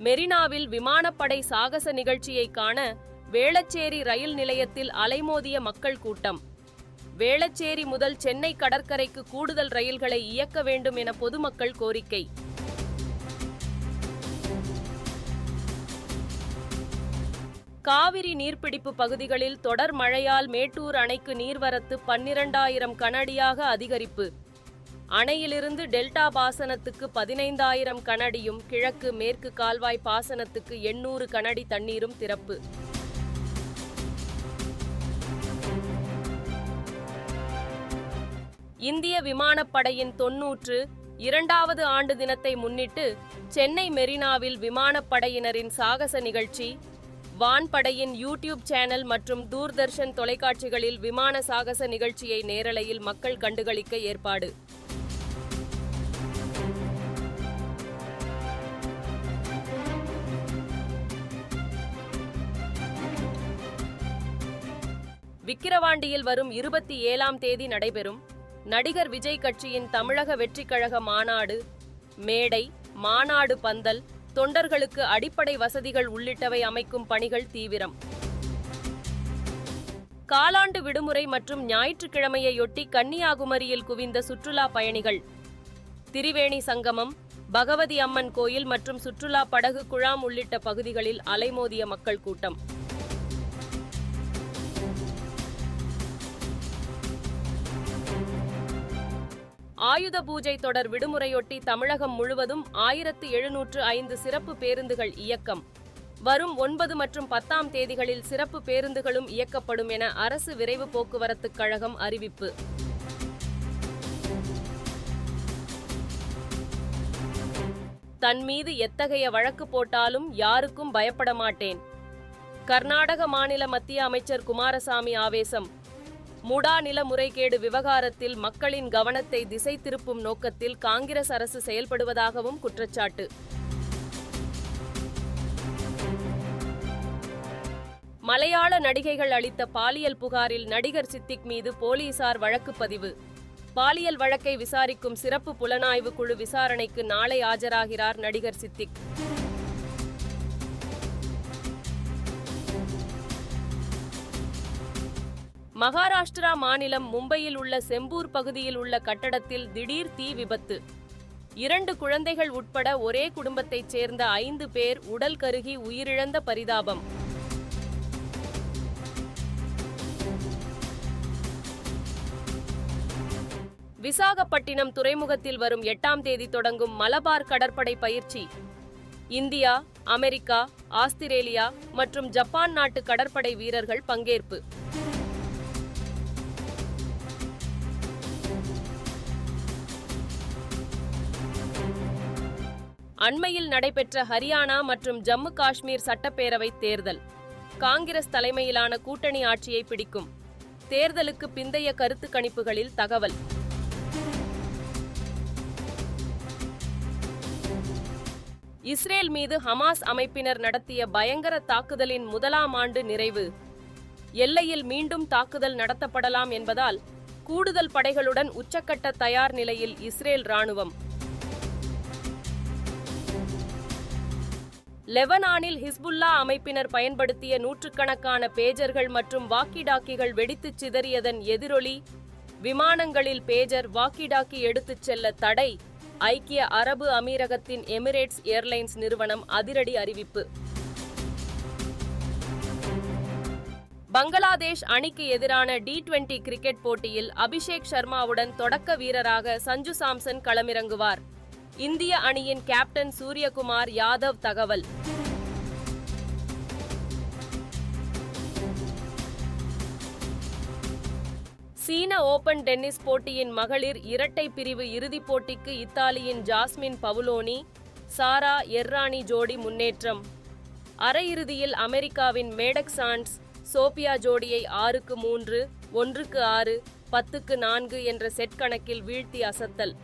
மெரினாவில் விமானப்படை சாகச நிகழ்ச்சியை காண வேளச்சேரி ரயில் நிலையத்தில் அலைமோதிய மக்கள் கூட்டம். வேளச்சேரி முதல் சென்னை கடற்கரைக்கு கூடுதல் ரயில்களை இயக்க வேண்டும் என பொதுமக்கள் கோரிக்கை. காவிரி நீர்பிடிப்பு பகுதிகளில் தொடர் மழையால் மேட்டூர் அணைக்கு நீர்வரத்து 12,000 கனஅடியாக அதிகரிப்பு. அணையிலிருந்து டெல்டா பாசனத்துக்கு 15,000 கனஅடியும், கிழக்கு மேற்கு கால்வாய் பாசனத்துக்கு 800 கனஅடி தண்ணீரும் திறப்பு. இந்திய விமானப்படையின் 92வது ஆண்டு தினத்தை முன்னிட்டு சென்னை மெரினாவில் விமானப்படையினரின் சாகச நிகழ்ச்சி, வான்படையின் யூடியூப் சேனல் மற்றும் தூர்தர்ஷன் தொலைக்காட்சிகளில் விமான சாகச நிகழ்ச்சியை நேரலையில் மக்கள் கண்டுகளிக்க ஏற்பாடு. விக்கிரவாண்டியில் வரும் 27ஆம் தேதி நடைபெறும் நடிகர் விஜய் கட்சியின் தமிழக வெற்றிக் கழக மாநாடு, மேடை, மாநாடு பந்தல், தொண்டர்களுக்கு அடிப்படை வசதிகள் உள்ளிட்டவை அமைக்கும் பணிகள் தீவிரம். காலாண்டு விடுமுறை மற்றும் ஞாயிற்றுக்கிழமையொட்டி கன்னியாகுமரியில் குவிந்த சுற்றுலா பயணிகள். திரிவேணி சங்கமம், பகவதி அம்மன் கோயில் மற்றும் சுற்றுலா படகு குழாம் உள்ளிட்ட பகுதிகளில் அலைமோதிய மக்கள் கூட்டம். ஆயுத பூஜை தொடர் விடுமுறையொட்டி தமிழகம் முழுவதும் 1705 சிறப்பு பேருந்துகள் இயக்கம். வரும் 9 மற்றும் 10ஆம் தேதிகளில் சிறப்பு பேருந்துகளும் இயக்கப்படும் என அரசு விரைவு போக்குவரத்துக் கழகம் அறிவிப்பு. தன் மீது எத்தகைய வழக்கு போட்டாலும் யாருக்கும் பயப்பட மாட்டேன். கர்நாடக மாநில மத்திய அமைச்சர் குமாரசாமி ஆவேசம். முடா நில முறைகேடு விவகாரத்தில் மக்களின் கவனத்தை திசை திருப்பும் நோக்கத்தில் காங்கிரஸ் அரசு செயல்படுவதாகவும் குற்றச்சாட்டு. மலையாள நடிகைகள் அளித்த பாலியல் புகாரில் நடிகர் சித்திக் மீது போலீசார் வழக்கு பதிவு. பாலியல் வழக்கை விசாரிக்கும் சிறப்பு புலனாய்வு குழு விசாரணைக்கு நாளை ஆஜராகிறார் நடிகர் சித்திக். மகாராஷ்டிரா மாநிலம் மும்பையில் உள்ள செம்பூர் பகுதியில் உள்ள கட்டடத்தில் திடீர் தீ விபத்து. 2 குழந்தைகள் உட்பட ஒரே குடும்பத்தைச் சேர்ந்த 5 பேர் உடல் கருகி உயிரிழந்த பரிதாபம். விசாகப்பட்டினம் துறைமுகத்தில் வரும் 8ஆம் தேதி தொடங்கும் மலபார் கடற்படை பயிற்சி. இந்தியா, அமெரிக்கா, ஆஸ்திரேலியா மற்றும் ஜப்பான் நாட்டு கடற்படை வீரர்கள் பங்கேற்பு. அண்மையில் நடைபெற்ற ஹரியானா மற்றும் ஜம்மு காஷ்மீர் சட்டப்பேரவை தேர்தல் காங்கிரஸ் தலைமையிலான கூட்டணி ஆட்சியை பிடிக்கும். தேர்தலுக்கு பிந்தைய கருத்து கணிப்புகளில் தகவல். இஸ்ரேல் மீது ஹமாஸ் அமைப்பினர் நடத்திய பயங்கர தாக்குதலின் 1ஆம் ஆண்டு நிறைவு. எல்லையில் மீண்டும் தாக்குதல் நடத்தப்படலாம் என்பதால் கூடுதல் படைகளுடன் உச்சக்கட்ட தயார் நிலையில் இஸ்ரேல் ராணுவம். லெபனானில் ஹிஸ்புல்லா அமைப்பினர் பயன்படுத்திய நூற்றுக்கணக்கான பேஜர்கள் மற்றும் வாக்கி டாக்கிகள் வெடித்துச் சிதறியதன் எதிரொலி. விமானங்களில் பேஜர், வாக்கி டாக்கி எடுத்துச் செல்ல தடை. ஐக்கிய அரபு அமீரகத்தின் எமிரேட்ஸ் ஏர்லைன்ஸ் நிறுவனம் அதிரடி அறிவிப்பு. பங்களாதேஷ் அணிக்கு எதிரான T20 கிரிக்கெட் போட்டியில் அபிஷேக் சர்மாவுடன் தொடக்க வீரராக சஞ்சு சாம்சன் களமிறங்குவார். இந்திய அணியின் கேப்டன் சூரியகுமார் யாதவ் தகவல். சீன ஓபன் டென்னிஸ் போட்டியின் மகளிர் இரட்டை பிரிவு இறுதிப் போட்டிக்கு இத்தாலியின் ஜாஸ்மின் பவுலோனி, சாரா எர்ரானி ஜோடி முன்னேற்றம். அரையிறுதியில் அமெரிக்காவின் மேடக் சாண்ட்ஸ், சோபியா ஜோடியை 6-3, 1-6, 10-4 என்ற செட் கணக்கில் வீழ்த்தி அசத்தல்.